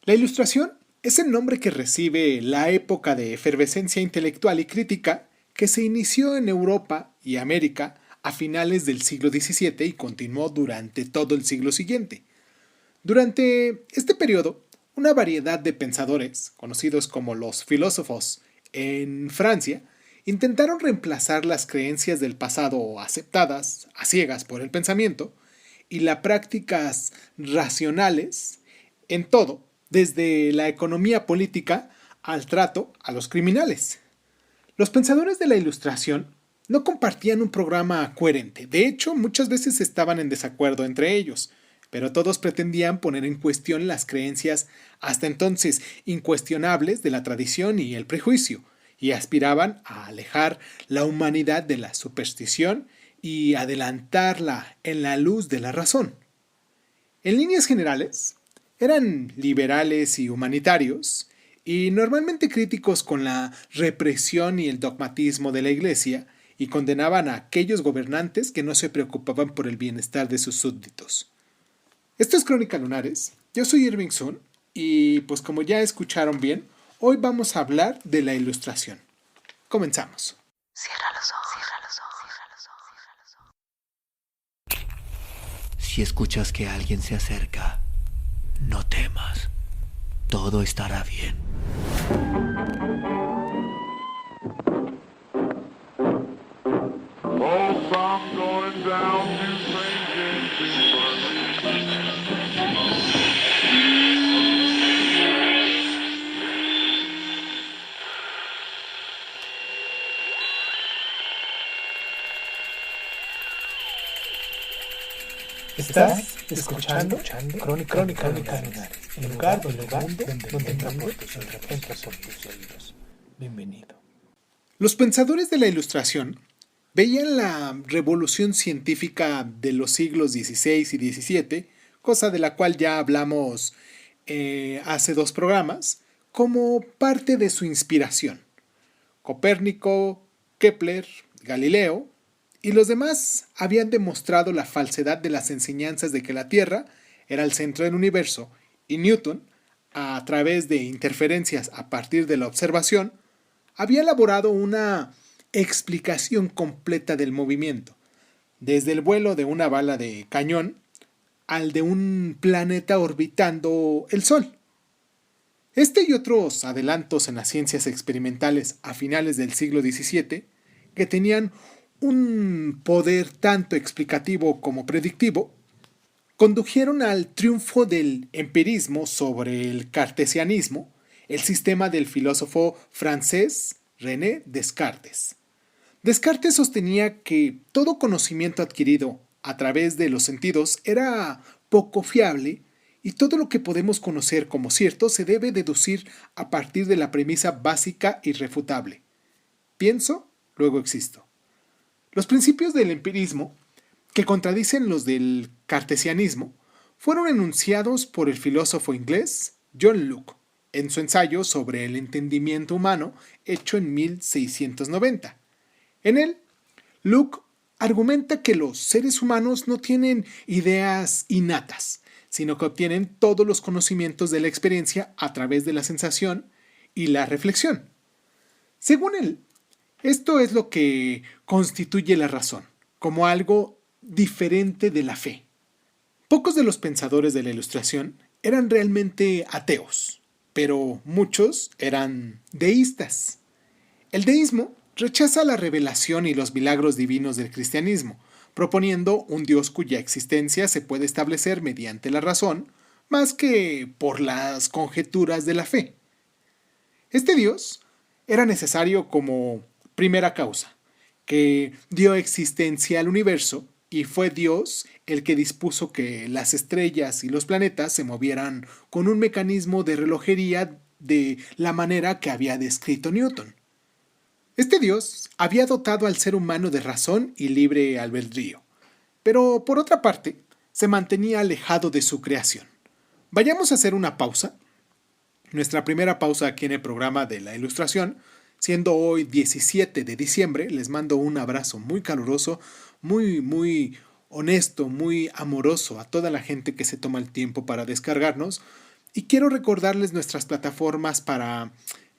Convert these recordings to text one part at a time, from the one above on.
La Ilustración es el nombre que recibe la época de efervescencia intelectual y crítica que se inició en Europa y América a finales del siglo XVII y continuó durante todo el siglo siguiente. Durante este periodo, una variedad de pensadores, conocidos como los filósofos en Francia, intentaron reemplazar las creencias del pasado aceptadas a ciegas por el pensamiento y las prácticas racionales en todo, desde la economía política al trato a los criminales. Los pensadores de la Ilustración no compartían un programa coherente, de hecho muchas veces estaban en desacuerdo entre ellos, pero todos pretendían poner en cuestión las creencias hasta entonces incuestionables de la tradición y el prejuicio, y aspiraban a alejar la humanidad de la superstición y adelantarla en la luz de la razón. En líneas generales, eran liberales y humanitarios, y normalmente críticos con la represión y el dogmatismo de la Iglesia, y condenaban a aquellos gobernantes que no se preocupaban por el bienestar de sus súbditos. Esto es Crónica Lunares, yo soy Irving Sun, y pues como ya escucharon bien, hoy vamos a hablar de la Ilustración. Comenzamos. Cierra los ojos, cierra los ojos, cierra los ojos, cierra los ojos. Si escuchas que alguien se acerca, no temas. Todo estará bien. Oh, I'm going down to St. James Estás escuchando Crónica Lunares, el lugar donde entra por tus oídos. Bienvenido. Los pensadores de la Ilustración veían la revolución científica de los siglos XVI y XVII, cosa de la cual ya hablamos hace 2 programas, como parte de su inspiración. Copérnico, Kepler, Galileo y los demás habían demostrado la falsedad de las enseñanzas de que la Tierra era el centro del universo y Newton, a través de interferencias a partir de la observación, había elaborado una explicación completa del movimiento, desde el vuelo de una bala de cañón al de un planeta orbitando el Sol. Este y otros adelantos en las ciencias experimentales a finales del siglo XVII, que tenían un poder tanto explicativo como predictivo, condujeron al triunfo del empirismo sobre el cartesianismo, el sistema del filósofo francés René Descartes. Descartes sostenía que todo conocimiento adquirido a través de los sentidos era poco fiable y todo lo que podemos conocer como cierto se debe deducir a partir de la premisa básica e irrefutable. Pienso, luego existo. Los principios del empirismo, que contradicen los del cartesianismo, fueron enunciados por el filósofo inglés John Locke en su ensayo sobre el entendimiento humano hecho en 1690. En él, Locke argumenta que los seres humanos no tienen ideas innatas, sino que obtienen todos los conocimientos de la experiencia a través de la sensación y la reflexión. Según él, esto es lo que constituye la razón, como algo diferente de la fe. Pocos de los pensadores de la Ilustración eran realmente ateos, pero muchos eran deístas. El deísmo rechaza la revelación y los milagros divinos del cristianismo, proponiendo un Dios cuya existencia se puede establecer mediante la razón, más que por las conjeturas de la fe. Este Dios era necesario como primera causa, que dio existencia al universo y fue Dios el que dispuso que las estrellas y los planetas se movieran con un mecanismo de relojería de la manera que había descrito Newton. Este Dios había dotado al ser humano de razón y libre albedrío, pero por otra parte se mantenía alejado de su creación. Vayamos a hacer una pausa. Nuestra primera pausa aquí en el programa de la Ilustración, siendo hoy 17 de diciembre, les mando un abrazo muy caluroso, muy honesto, muy amoroso a toda la gente que se toma el tiempo para descargarnos Y quiero recordarles nuestras plataformas para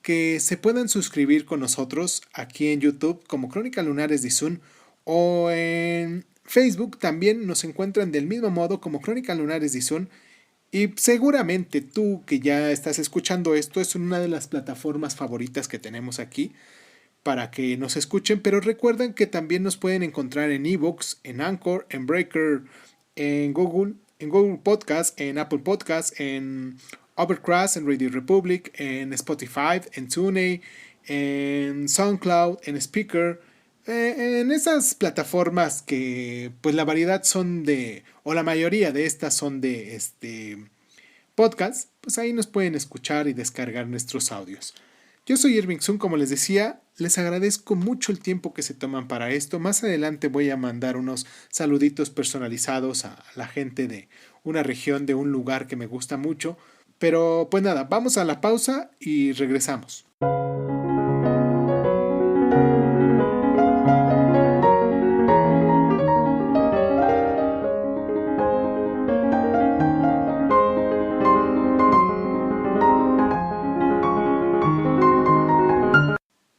que se puedan suscribir con nosotros aquí en YouTube como Crónicas Lunares de Izun, o en Facebook también nos encuentran del mismo modo como Crónicas Lunares de Izun. Y seguramente tú que ya estás escuchando esto es una de las plataformas favoritas que tenemos aquí para que nos escuchen, pero recuerden que también nos pueden encontrar en iVoox, en Anchor, en Breaker, en Google Podcast, en Apple Podcast, en Overcast, en Radio Republic, en Spotify, en TuneIn, en SoundCloud, en Speaker, en esas plataformas que pues la variedad son o la mayoría de estas son de podcast, pues ahí nos pueden escuchar y descargar nuestros audios. Yo soy Irving Sun, como les decía, les agradezco mucho el tiempo que se toman para esto. Más adelante voy a mandar unos saluditos personalizados a la gente de una región, de un lugar que me gusta mucho. Pero pues nada, vamos a la pausa y regresamos.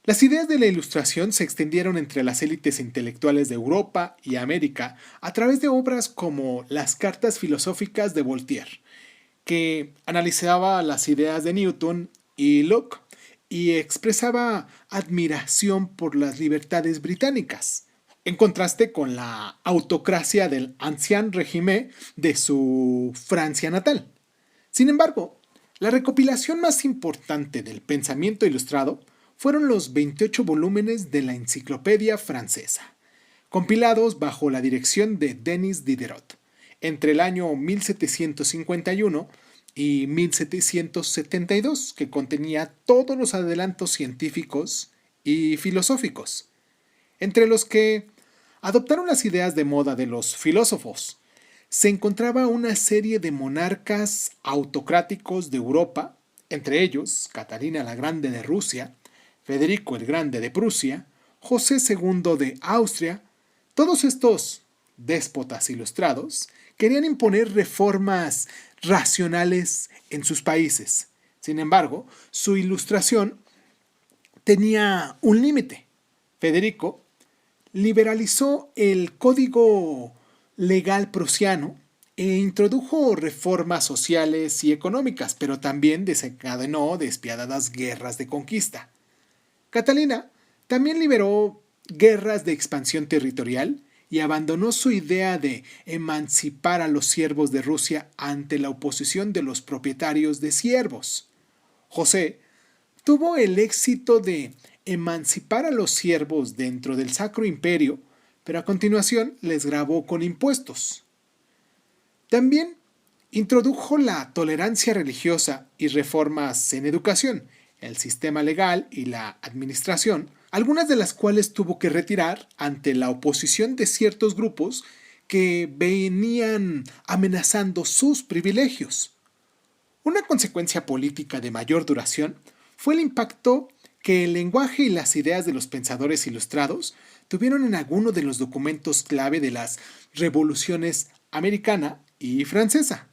Las ideas de la Ilustración se extendieron entre las élites intelectuales de Europa y América a través de obras como las Cartas Filosóficas de Voltaire, que analizaba las ideas de Newton y Locke y expresaba admiración por las libertades británicas, en contraste con la autocracia del Ancien Régime de su Francia natal. Sin embargo, la recopilación más importante del pensamiento ilustrado fueron los 28 volúmenes de la Enciclopedia Francesa, compilados bajo la dirección de Denis Diderot, entre el año 1751 y 1772, que contenía todos los adelantos científicos y filosóficos, entre los que adoptaron las ideas de moda de los filósofos. Se encontraba una serie de monarcas autocráticos de Europa, entre ellos Catalina la Grande de Rusia, Federico el Grande de Prusia, José II de Austria. Todos estos déspotas ilustrados querían imponer reformas racionales en sus países. Sin embargo, su ilustración tenía un límite. Federico liberalizó el código legal prusiano e introdujo reformas sociales y económicas, pero también desencadenó despiadadas guerras de conquista. Catalina también liberó guerras de expansión territorial y abandonó su idea de emancipar a los siervos de Rusia ante la oposición de los propietarios de siervos. José tuvo el éxito de emancipar a los siervos dentro del Sacro Imperio, pero a continuación les gravó con impuestos. También introdujo la tolerancia religiosa y reformas en educación, el sistema legal y la administración, algunas de las cuales tuvo que retirar ante la oposición de ciertos grupos que venían amenazando sus privilegios. Una consecuencia política de mayor duración fue el impacto que el lenguaje y las ideas de los pensadores ilustrados tuvieron en algunos de los documentos clave de las revoluciones americana y francesa: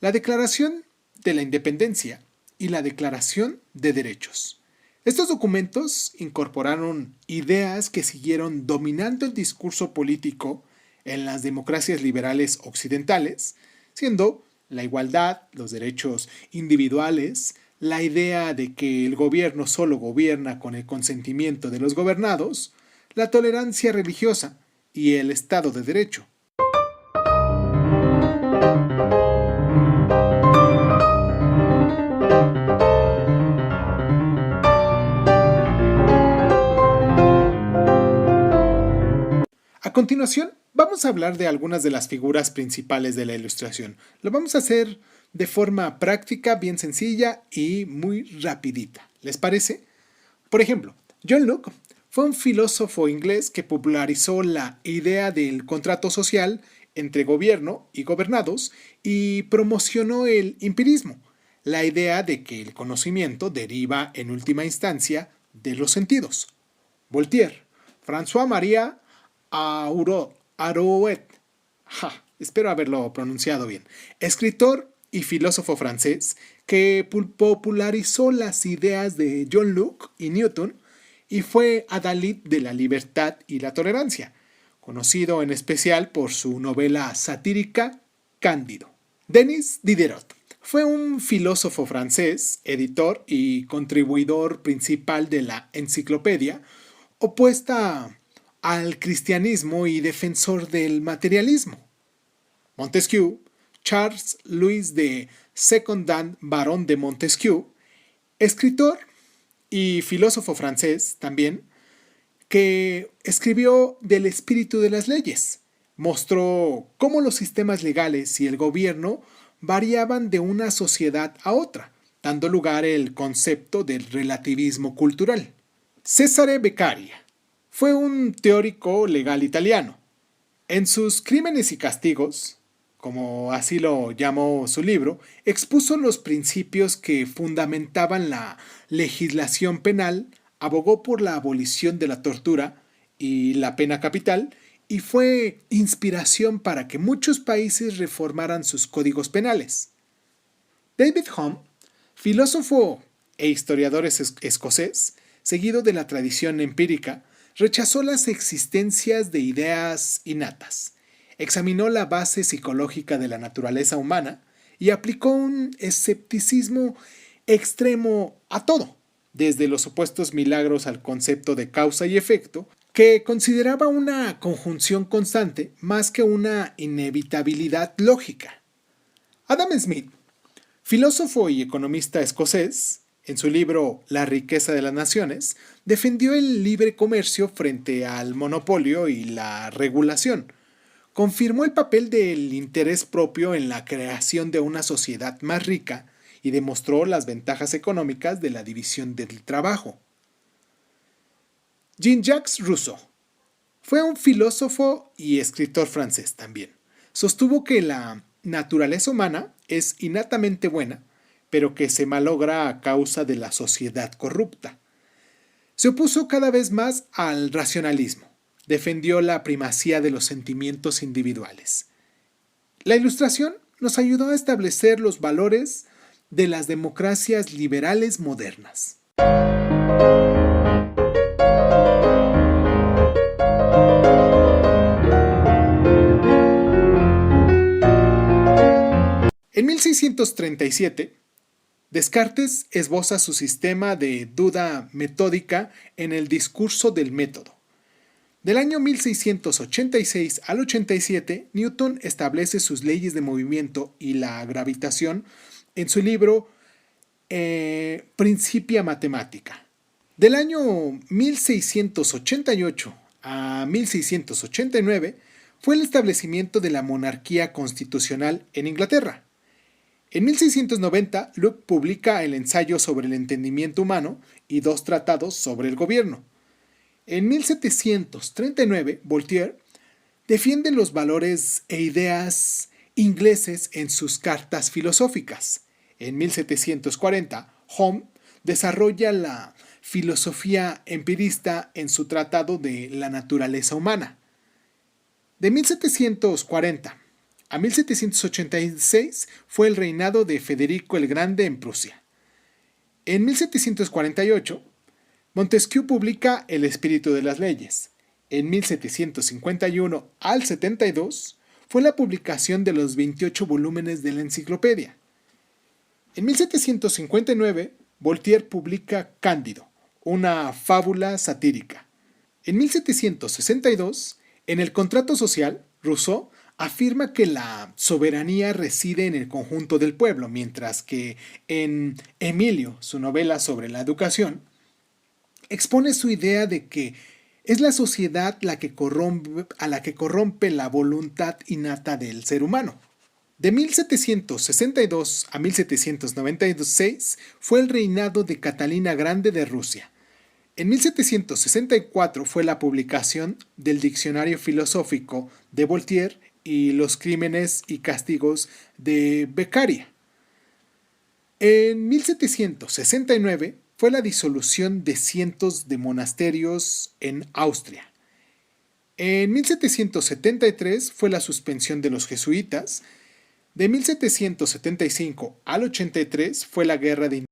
la Declaración de la Independencia y la Declaración de Derechos. Estos documentos incorporaron ideas que siguieron dominando el discurso político en las democracias liberales occidentales, siendo la igualdad, los derechos individuales, la idea de que el gobierno solo gobierna con el consentimiento de los gobernados, la tolerancia religiosa y el Estado de Derecho. A continuación, vamos a hablar de algunas de las figuras principales de la Ilustración. Lo vamos a hacer de forma práctica, bien sencilla y muy rapidita. ¿Les parece? Por ejemplo, John Locke fue un filósofo inglés que popularizó la idea del contrato social entre gobierno y gobernados y promocionó el empirismo, la idea de que el conocimiento deriva en última instancia de los sentidos. Voltaire, François-Marie Arouet, espero haberlo pronunciado bien, escritor y filósofo francés que popularizó las ideas de John Locke y Newton y fue adalid de la libertad y la tolerancia, conocido en especial por su novela satírica Cándido. Denis Diderot fue un filósofo francés, editor y contribuidor principal de la Enciclopedia, opuesta al cristianismo y defensor del materialismo. Montesquieu, Charles Louis de Secondat, barón de Montesquieu, escritor y filósofo francés también, que escribió del espíritu de las leyes. Mostró cómo los sistemas legales y el gobierno variaban de una sociedad a otra, dando lugar al concepto del relativismo cultural. Cesare Beccaria fue un teórico legal italiano. En sus Crímenes y Castigos, como así lo llamó su libro, expuso los principios que fundamentaban la legislación penal, abogó por la abolición de la tortura y la pena capital, y fue inspiración para que muchos países reformaran sus códigos penales. David Hume, filósofo e historiador escocés, seguido de la tradición empírica, rechazó las existencias de ideas innatas, examinó la base psicológica de la naturaleza humana y aplicó un escepticismo extremo a todo, desde los supuestos milagros al concepto de causa y efecto, que consideraba una conjunción constante más que una inevitabilidad lógica. Adam Smith, filósofo y economista escocés, en su libro La riqueza de las naciones, defendió el libre comercio frente al monopolio y la regulación. Confirmó el papel del interés propio en la creación de una sociedad más rica y demostró las ventajas económicas de la división del trabajo. Jean-Jacques Rousseau fue un filósofo y escritor francés también. Sostuvo que la naturaleza humana es innatamente buena, pero que se malogra a causa de la sociedad corrupta. Se opuso cada vez más al racionalismo. Defendió la primacía de los sentimientos individuales. La Ilustración nos ayudó a establecer los valores de las democracias liberales modernas. En 1637, Descartes esboza su sistema de duda metódica en el Discurso del método. Del año 1686 al 87, Newton establece sus leyes de movimiento y la gravitación en su libro Principia Mathematica. Del año 1688 a 1689 fue el establecimiento de la monarquía constitucional en Inglaterra. En 1690, Locke publica el ensayo sobre el entendimiento humano y 2 tratados sobre el gobierno. En 1739, Voltaire defiende los valores e ideas ingleses en sus cartas filosóficas. En 1740, Hume desarrolla la filosofía empirista en su tratado de la naturaleza humana. De 1740 a 1786 fue el reinado de Federico el Grande en Prusia. En 1748, Montesquieu publica El espíritu de las leyes. En 1751 al 72 fue la publicación de los 28 volúmenes de la enciclopedia. En 1759, Voltaire publica Cándido, una fábula satírica. En 1762, en el Contrato Social, Rousseau afirma que la soberanía reside en el conjunto del pueblo, mientras que en Emilio, su novela sobre la educación, expone su idea de que es la sociedad a la que corrompe la voluntad innata del ser humano. De 1762 a 1796 fue el reinado de Catalina Grande de Rusia. En 1764 fue la publicación del Diccionario Filosófico de Voltaire y los Crímenes y Castigos de Beccaria. En 1769 fue la disolución de cientos de monasterios en Austria. En 1773 fue la suspensión de los jesuitas. De 1775 al 83 fue la Guerra de